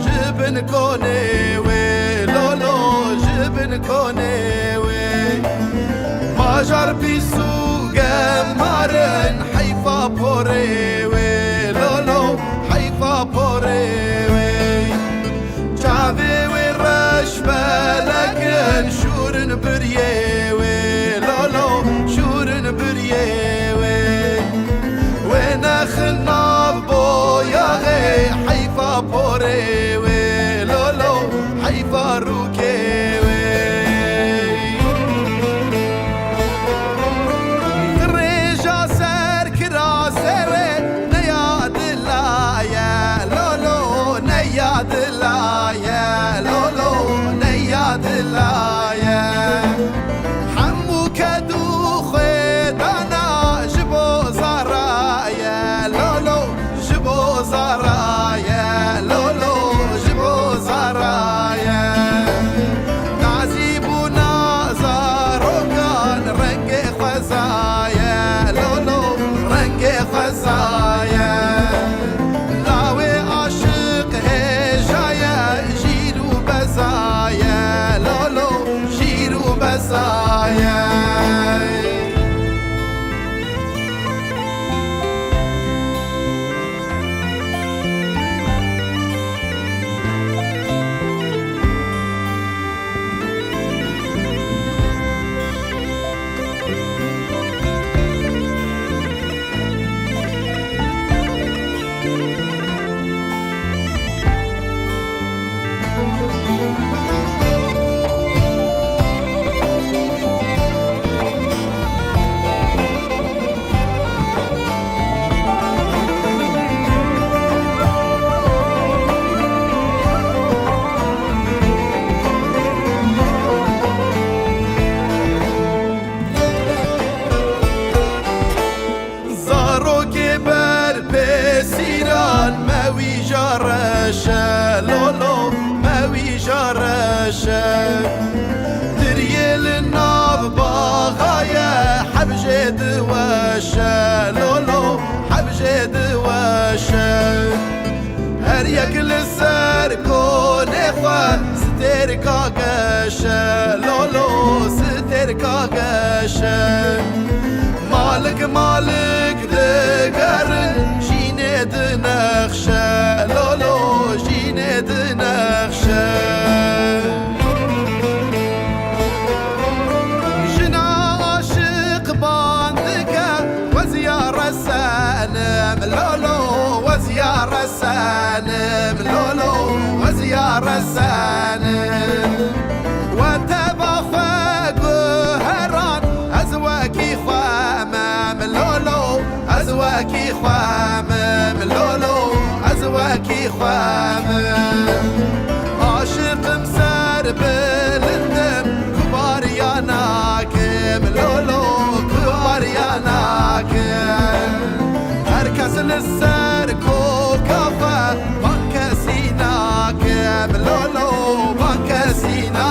جبن كوني وي لولو جبن كوني وي ماجر بيسو مارن حيفا بوري وي لولو حيفا بوري وي جافي وي رش بلكن شورن بريه وي لولو شورن بريه وي ونخلنا بويا غي حيفا بوري وي لولو حيفا روكي وي ريجا سر كراسري نياد الله يا لولو نياد الله يا لولو نياد الله يا حمو كدو خيدانا جبو زارا يا لولو جبو زارا يا لولو جبو زارا يا نعزيب ونازارو كان رنقي خزايا لولو رنقي خزايا لاوي عاشق هجايا جيرو بزايا لولو جيرو بزايا سيران ماوي جرشة لولو ماوي جرشة دريل الناب باغايا حبجة دواشة لولو حبجة دواشة هريك للسر كون إخوة ستير كاقشة لولو ستير كاقشة مالك مالك دقرن جينيد نخشة لولو جينيد نخشة جنا عاشق باندك وزيارة سانم لولو وزيارة سانم لولو وزيارة سانم وتبع فقهران أزواكي خوامم لولو أزواكي خوامم لولو أزواكي خوامم عاشق مسار بالندم كبار يا ناكم لولو كبار يا ناكم هركز للسر كوكافة بانكسيناكم لولو بانكسيناكم